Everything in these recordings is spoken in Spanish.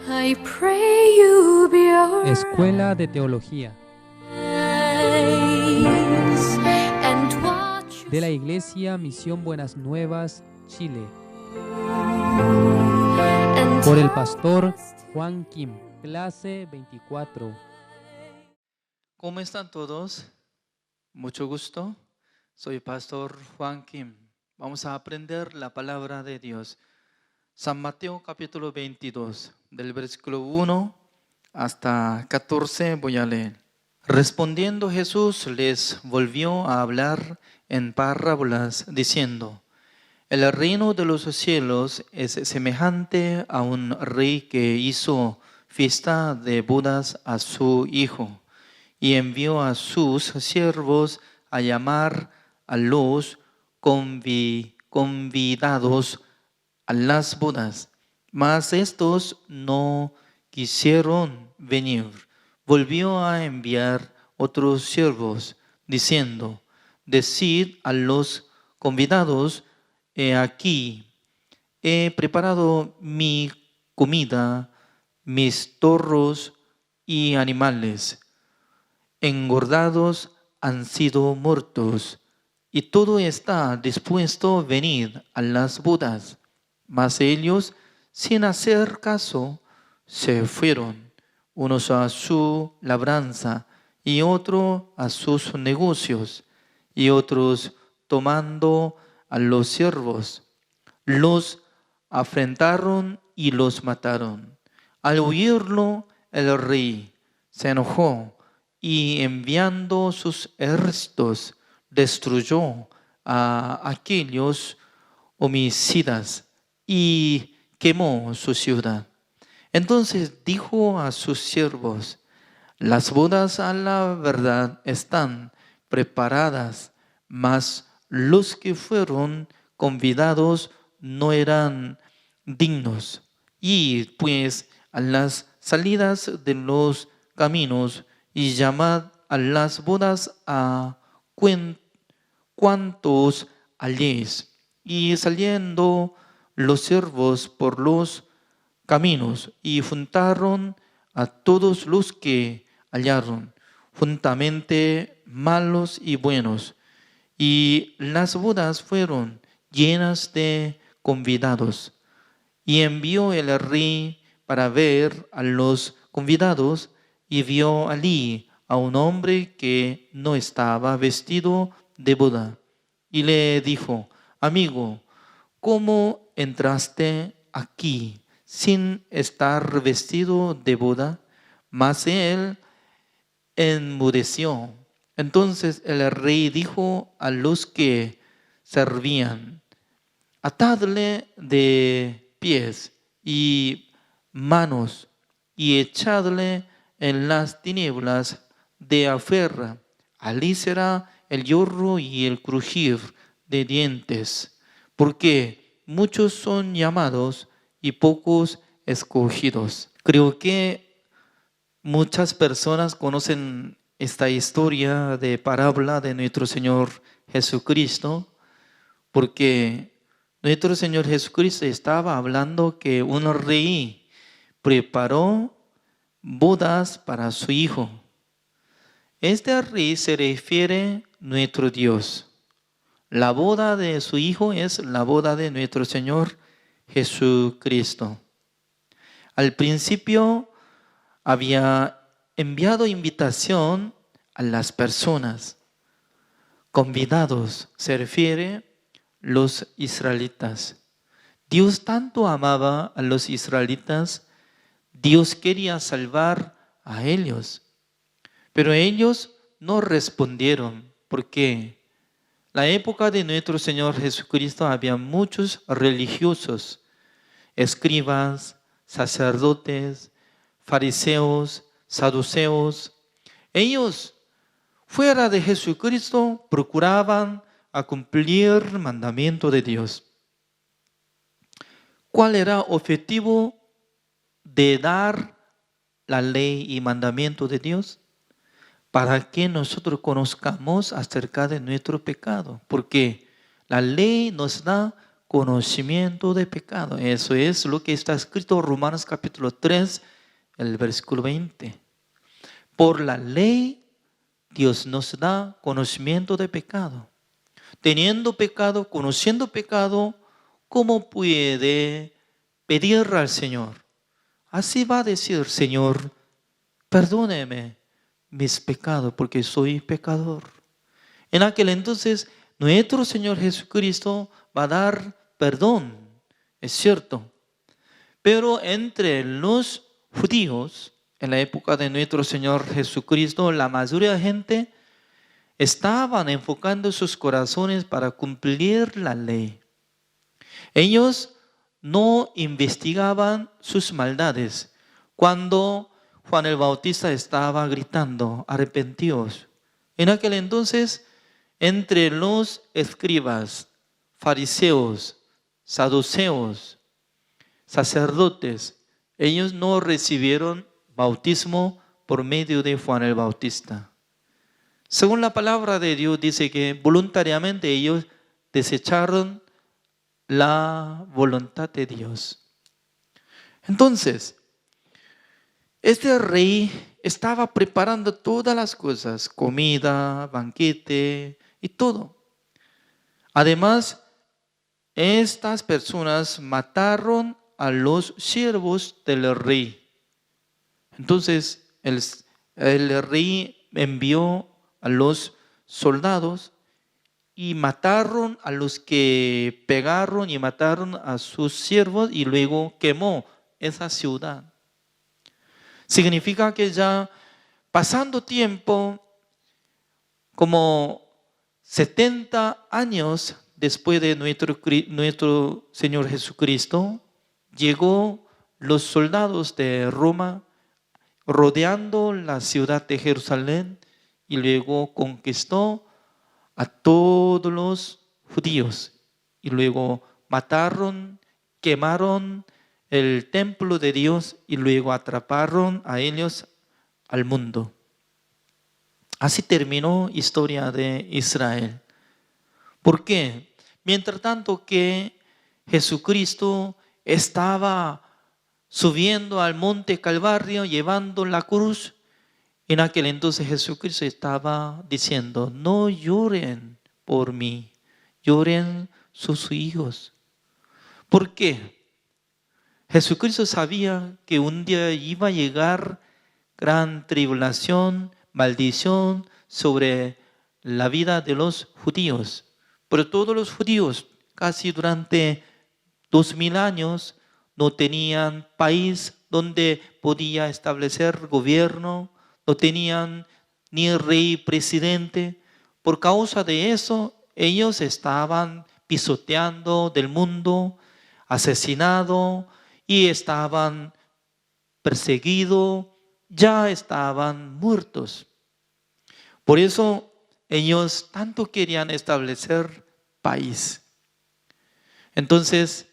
I pray you be our Escuela de Teología eyes and watch de la Iglesia Misión Buenas Nuevas, Chile, and por el pastor Juan Kim, clase 24. ¿Cómo están todos? Mucho gusto. Soy pastor Juan Kim. Vamos a aprender la palabra de Dios. San Mateo capítulo 22, del versículo 1 hasta 14 voy a leer. Respondiendo Jesús les volvió a hablar en parábolas diciendo: el reino de los cielos es semejante a un rey que hizo fiesta de bodas a su hijo y envió a sus siervos a llamar a los convidados a las bodas. Mas estos no quisieron venir. Volvió a enviar otros siervos, diciendo: decid a los convidados: he aquí, he preparado mi comida, mis toros y animales engordados han sido muertos, y todo está dispuesto, venid a las bodas. Mas ellos, sin hacer caso, se fueron, unos a su labranza y otros a sus negocios, y otros tomando a los siervos, los afrentaron y los mataron. Al oírlo, el rey se enojó y enviando sus ejércitos destruyó a aquellos homicidas y quemó su ciudad. Entonces dijo a sus siervos: las bodas a la verdad están preparadas, mas los que fueron convidados no eran dignos. Y pues a las salidas de los caminos y llamad a las bodas a cuantos halléis. Y saliendo los siervos por los caminos y juntaron a todos los que hallaron, juntamente malos y buenos. Y las bodas fueron llenas de convidados. Y envió el rey para ver a los convidados, y vio allí a un hombre que no estaba vestido de boda. Y le dijo: amigo, ¿cómo entraste aquí sin estar vestido de boda? Mas él enmudeció. Entonces el rey dijo a los que servían: atadle de pies y manos y echadle en las tinieblas de afuera. Allí será el lloro y el crujir de dientes, porque muchos son llamados y pocos escogidos. Creo que muchas personas conocen esta historia de parábola de nuestro Señor Jesucristo, porque nuestro Señor Jesucristo estaba hablando que un rey preparó bodas para su hijo. Este rey se refiere a nuestro Dios. La boda de su hijo es la boda de nuestro Señor Jesucristo. Al principio había enviado invitación a las personas. Convidados se refiere a los israelitas. Dios tanto amaba a los israelitas, Dios quería salvar a ellos, pero ellos no respondieron, porque la época de nuestro Señor Jesucristo había muchos religiosos, escribas, sacerdotes, fariseos, saduceos. Ellos, fuera de Jesucristo, procuraban a cumplir el mandamiento de Dios. ¿Cuál era el objetivo de dar la ley y mandamiento de Dios? Para que nosotros conozcamos acerca de nuestro pecado, porque la ley nos da conocimiento de pecado. Eso es lo que está escrito en Romanos capítulo 3, el versículo 20. Por la ley, Dios nos da conocimiento de pecado. Teniendo pecado, conociendo pecado, ¿cómo puede pedir al Señor? Así va a decir: Señor, perdóneme mis pecados porque soy pecador. En aquel entonces, nuestro Señor Jesucristo va a dar perdón, es cierto. Pero entre los judíos, en la época de nuestro Señor Jesucristo, la mayoría de gente estaban enfocando sus corazones para cumplir la ley. Ellos no investigaban sus maldades. Cuando Juan el Bautista estaba gritando: arrepentíos. En aquel entonces, entre los escribas, fariseos, saduceos, sacerdotes, ellos no recibieron bautismo por medio de Juan el Bautista. Según la palabra de Dios, dice que voluntariamente ellos desecharon la voluntad de Dios. Entonces, este rey estaba preparando todas las cosas: comida, banquete y todo. Además, estas personas mataron a los siervos del rey. Entonces, el rey envió a los soldados y mataron a los que pegaron y mataron a sus siervos, y luego quemó esa ciudad. Significa que ya pasando tiempo, como 70 años después de nuestro Señor Jesucristo, llegó los soldados de Roma rodeando la ciudad de Jerusalén y luego conquistó a todos los judíos y luego mataron, quemaron el templo de Dios y luego atraparon a ellos al mundo. Así terminó la historia de Israel. ¿Por qué? Mientras tanto que Jesucristo estaba subiendo al monte Calvario llevando la cruz, en aquel entonces Jesucristo estaba diciendo: no lloren por mí, lloren sus hijos. ¿Por qué? Jesucristo sabía que un día iba a llegar gran tribulación, maldición sobre la vida de los judíos. Pero todos los judíos, casi durante 2000 años, no tenían país donde podía establecer gobierno, no tenían ni rey, presidente. Por causa de eso, ellos estaban pisoteando del mundo, asesinados, y estaban perseguidos, ya estaban muertos. Por eso ellos tanto querían establecer país. Entonces,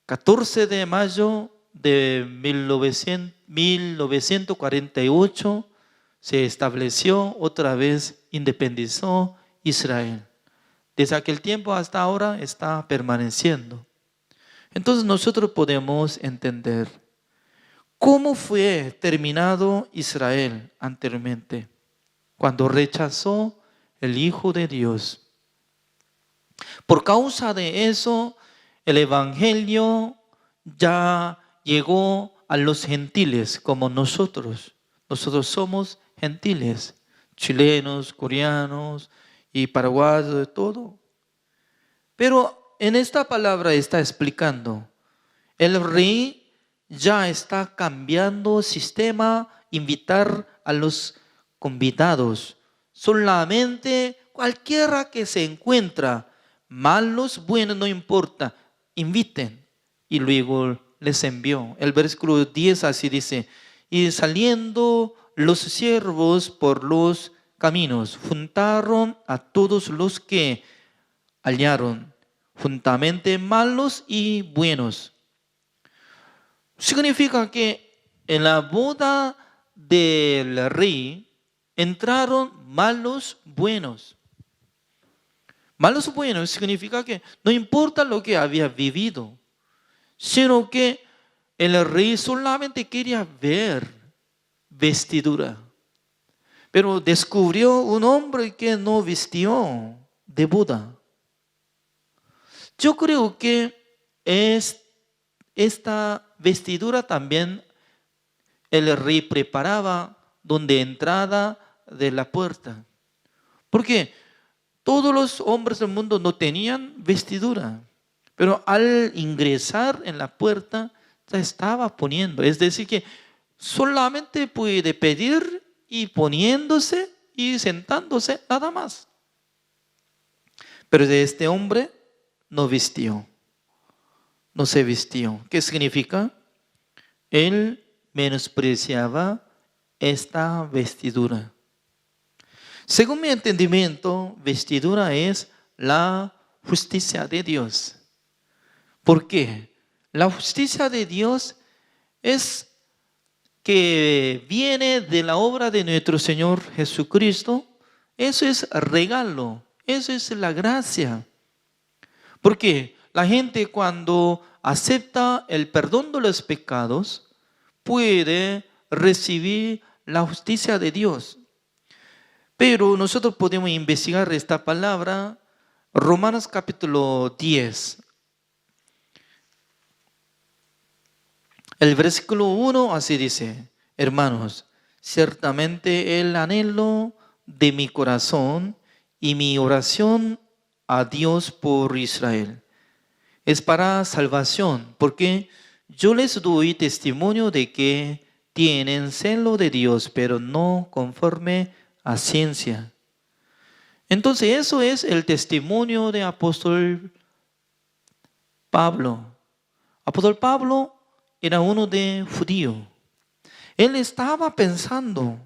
14 de mayo de 1948 se estableció otra vez, independizó Israel. Desde aquel tiempo hasta ahora está permaneciendo. Entonces nosotros podemos entender cómo fue terminado Israel anteriormente, cuando rechazó el Hijo de Dios. Por causa de eso, el Evangelio ya llegó a los gentiles como nosotros. Nosotros somos gentiles, chilenos, coreanos y paraguayos, de todo. Pero en esta palabra está explicando, el rey ya está cambiando sistema, invitar a los convidados. Solamente cualquiera que se encuentra, malos, buenos, no importa, inviten. Y luego les envió. El versículo 10 así dice: y saliendo los siervos por los caminos, juntaron a todos los que hallaron, juntamente malos y buenos. Significa que en la boda del rey entraron malos, buenos. Malos buenos significa que no importa lo que había vivido, sino que el rey solamente quería ver vestidura. Pero descubrió un hombre que no vistió de boda. Yo creo que esta vestidura también el rey preparaba donde entrada de la puerta. Porque todos los hombres del mundo no tenían vestidura. Pero al ingresar en la puerta ya estaba poniendo. Es decir, que solamente puede pedir y poniéndose y sentándose, nada más. Pero de este hombre no vistió. No se vistió. ¿Qué significa? Él menospreciaba esta vestidura. Según mi entendimiento, vestidura es la justicia de Dios. ¿Por qué? La justicia de Dios es que viene de la obra de nuestro Señor Jesucristo. Eso es regalo, eso es la gracia. Porque la gente cuando acepta el perdón de los pecados puede recibir la justicia de Dios. Pero nosotros podemos investigar esta palabra, Romanos capítulo 10. El versículo 1 así dice: hermanos, ciertamente el anhelo de mi corazón y mi oración a Dios por Israel es para salvación, porque yo les doy testimonio de que tienen celo de Dios, pero no conforme a ciencia. Entonces eso es el testimonio de apóstol Pablo. Apóstol Pablo era uno de judío. Él estaba pensando,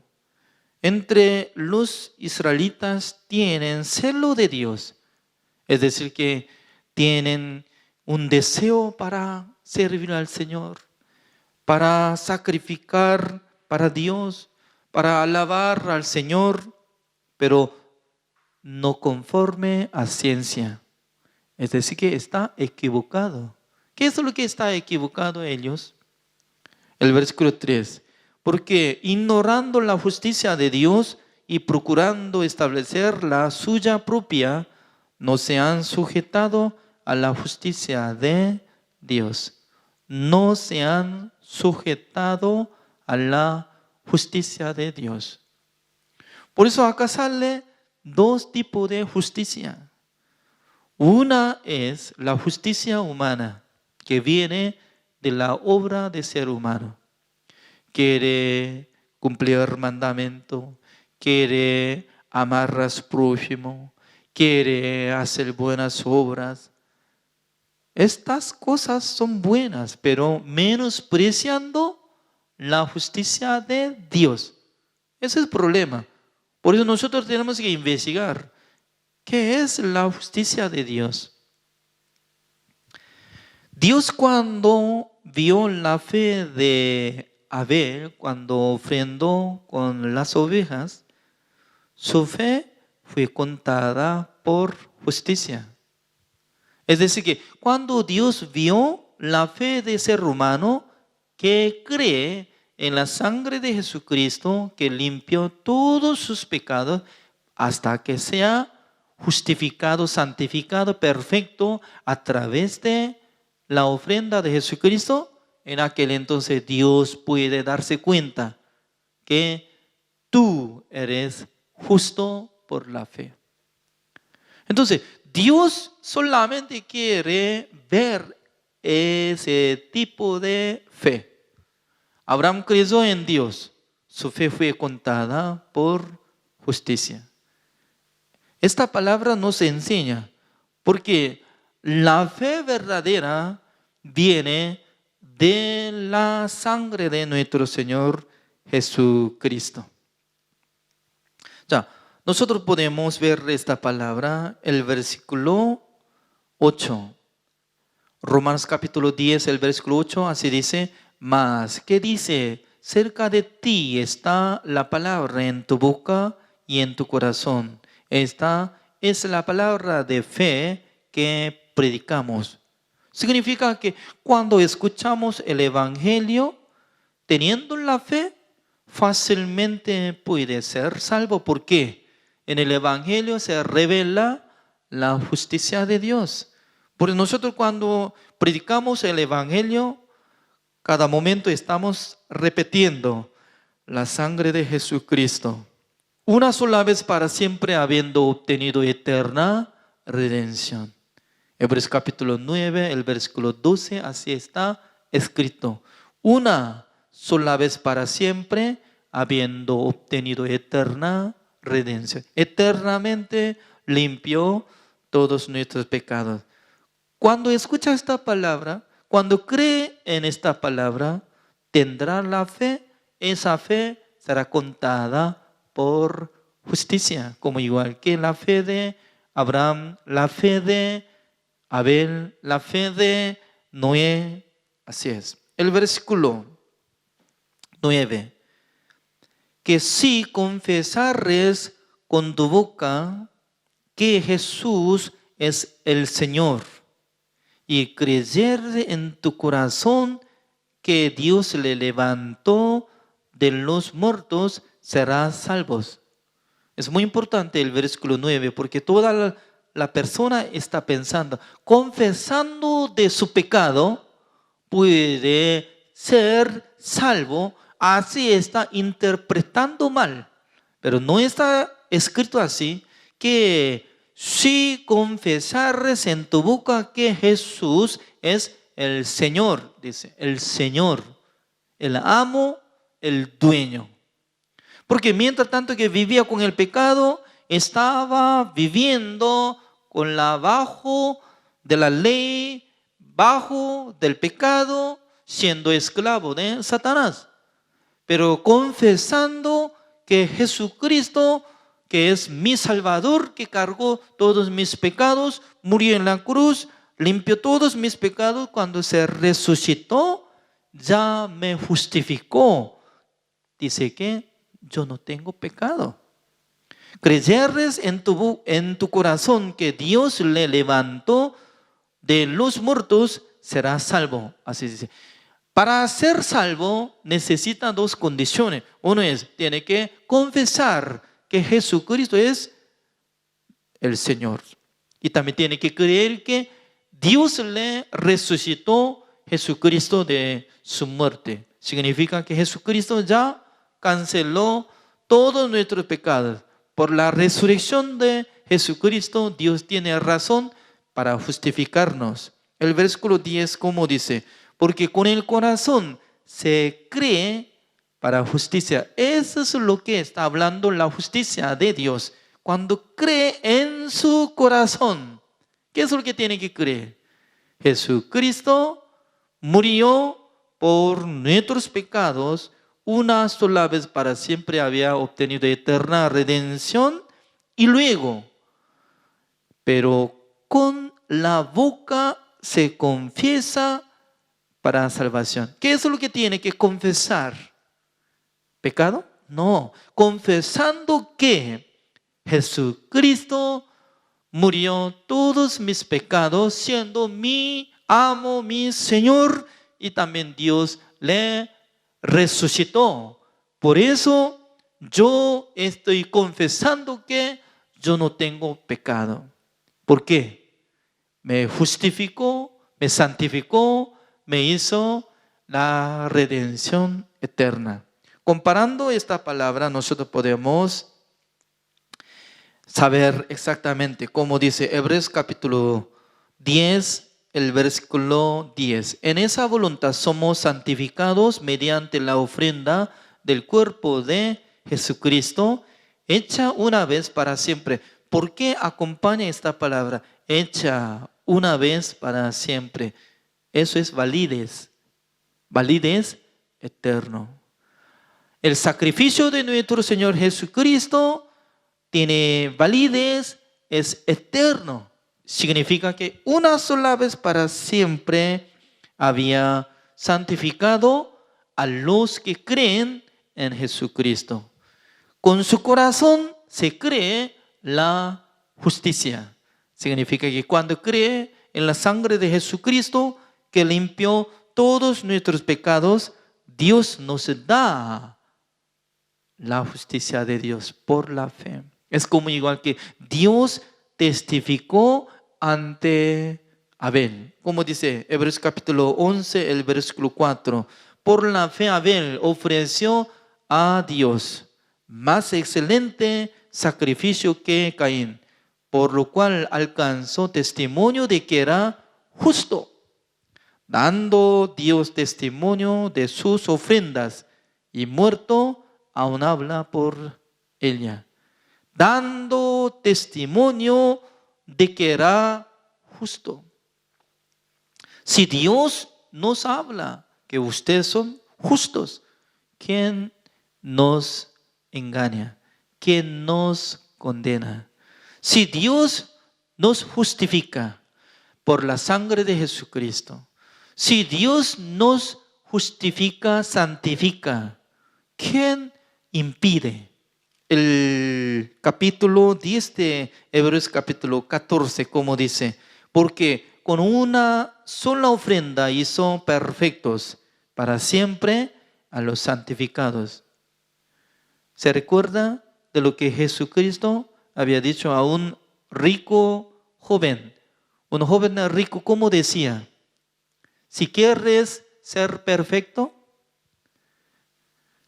entre los israelitas tienen celo de Dios, es decir, que tienen un deseo para servir al Señor, para sacrificar para Dios, para alabar al Señor, pero no conforme a ciencia. Es decir, que está equivocado. ¿Qué es lo que está equivocado ellos? El versículo 3. Porque ignorando la justicia de Dios y procurando establecer la suya propia, no se han sujetado a la justicia de Dios. No se han sujetado a la justicia de Dios. Por eso acá sale dos tipos de justicia. Una es la justicia humana, que viene de la obra de ser humano. Quiere cumplir el mandamiento, quiere amar a su prójimo, quiere hacer buenas obras. Estas cosas son buenas, pero menospreciando la justicia de Dios. Ese es el problema. Por eso nosotros tenemos que investigar qué es la justicia de Dios. Dios, cuando vio la fe de Abel, cuando ofrendó con las ovejas, su fe fue contada por justicia. Es decir, que cuando Dios vio la fe de ser humano que cree en la sangre de Jesucristo, que limpió todos sus pecados hasta que sea justificado, santificado, perfecto a través de la ofrenda de Jesucristo, en aquel entonces Dios puede darse cuenta que tú eres justo por la fe. Entonces, Dios solamente quiere ver ese tipo de fe. Abraham creyó en Dios, su fe fue contada por justicia. Esta palabra nos enseña, porque la fe verdadera viene de la sangre de nuestro Señor Jesucristo. Ya, nosotros podemos ver esta palabra, el versículo 8. Romanos capítulo 10, el versículo 8, así dice: mas, ¿qué dice? Cerca de ti está la palabra en tu boca y en tu corazón. Está es la palabra de fe que predicamos. Significa que cuando escuchamos el Evangelio, teniendo la fe, fácilmente puede ser salvo. ¿Por qué? En el Evangelio se revela la justicia de Dios. Porque nosotros cuando predicamos el Evangelio, cada momento estamos repitiendo la sangre de Jesucristo. Una sola vez para siempre, habiendo obtenido eterna redención. Hebreos capítulo 9, el versículo 12, así está escrito. Una sola vez para siempre, habiendo obtenido eterna redención. Eternamente limpió todos nuestros pecados. Cuando escucha esta palabra, cuando cree en esta palabra, tendrá la fe. Esa fe será contada por justicia, como igual que la fe de Abraham, la fe de Abel, la fe de Noé. Así es. El versículo 9. Que si confesares con tu boca que Jesús es el Señor y creyeres en tu corazón que Dios le levantó de los muertos, serás salvos. Es muy importante el versículo 9 porque toda la persona está pensando, confesando de su pecado, puede ser salvo. Así está interpretando mal. Pero no está escrito así, que si confesares en tu boca que Jesús es el Señor, dice, el Señor, el amo, el dueño. Porque mientras tanto que vivía con el pecado, estaba viviendo con bajo de la ley, bajo del pecado, siendo esclavo de Satanás. Pero confesando que Jesucristo, que es mi Salvador, que cargó todos mis pecados, murió en la cruz, limpió todos mis pecados, cuando se resucitó, ya me justificó. Dice que yo no tengo pecado. Creyeres en tu corazón que Dios le levantó de los muertos, serás salvo. Así dice. Para ser salvo necesita dos condiciones. Uno es, tiene que confesar que Jesucristo es el Señor. Y también tiene que creer que Dios le resucitó Jesucristo de su muerte. Significa que Jesucristo ya canceló todos nuestros pecados. Por la resurrección de Jesucristo, Dios tiene razón para justificarnos. El versículo 10, como dice, porque con el corazón se cree para justicia. Eso es lo que está hablando la justicia de Dios. Cuando cree en su corazón, ¿qué es lo que tiene que creer? Jesucristo murió por nuestros pecados, una sola vez para siempre había obtenido eterna redención y luego, pero con la boca se confiesa para salvación. ¿Qué es lo que tiene que confesar? ¿Pecado? No, confesando que Jesucristo murió todos mis pecados, siendo mi amo, mi Señor, y también Dios le resucitó. Por eso yo estoy confesando que yo no tengo pecado. ¿Por qué? Me justificó, me santificó, me hizo la redención eterna. Comparando esta palabra, nosotros podemos saber exactamente cómo dice Hebreos capítulo 10, el versículo 10. En esa voluntad somos santificados mediante la ofrenda del cuerpo de Jesucristo, hecha una vez para siempre. ¿Por qué acompaña esta palabra? Hecha una vez para siempre. Eso es validez. Validez eterno. El sacrificio de nuestro Señor Jesucristo tiene validez, es eterno. Significa que una sola vez para siempre había santificado a los que creen en Jesucristo. Con su corazón se cree la justicia. Significa que cuando cree en la sangre de Jesucristo, que limpió todos nuestros pecados, Dios nos da la justicia de Dios por la fe. Es como igual que Dios testificó ante Abel. Como dice Hebreos capítulo 11, el versículo 4. Por la fe Abel ofreció a Dios más excelente sacrificio que Caín, por lo cual alcanzó testimonio de que era justo, dando Dios testimonio de sus ofrendas, y muerto aún habla por ella, dando testimonio de que era justo. Si Dios nos habla que ustedes son justos, ¿quién nos engaña? ¿Quién nos condena? Si Dios nos justifica por la sangre de Jesucristo, si Dios nos justifica, santifica, ¿quién impide? El capítulo 10 de Hebreos capítulo 14, como dice, porque con una sola ofrenda hizo perfectos para siempre a los santificados. ¿Se recuerda de lo que Jesucristo había dicho a un rico joven? Un joven rico, ¿cómo decía? Si quieres ser perfecto,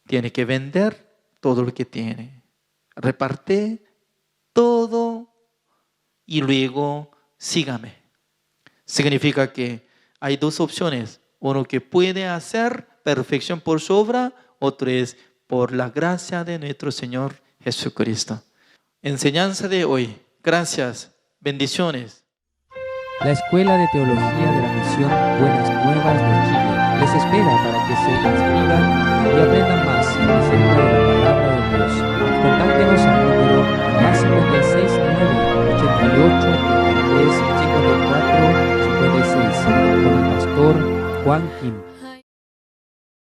tiene que vender todo lo que tiene, reparte todo y luego sígame. Significa que hay dos opciones. Uno que puede hacer perfección por su obra, otro es por la gracia de nuestro Señor Jesucristo. Enseñanza de hoy. Gracias. Bendiciones. La Escuela de Teología de la Misión Buenas Nuevas de Chile les espera para que se inscriban y aprendan más acerca de la palabra de Dios. Contáctenos al número +56 988 33 54 56 con el pastor Juan Kim.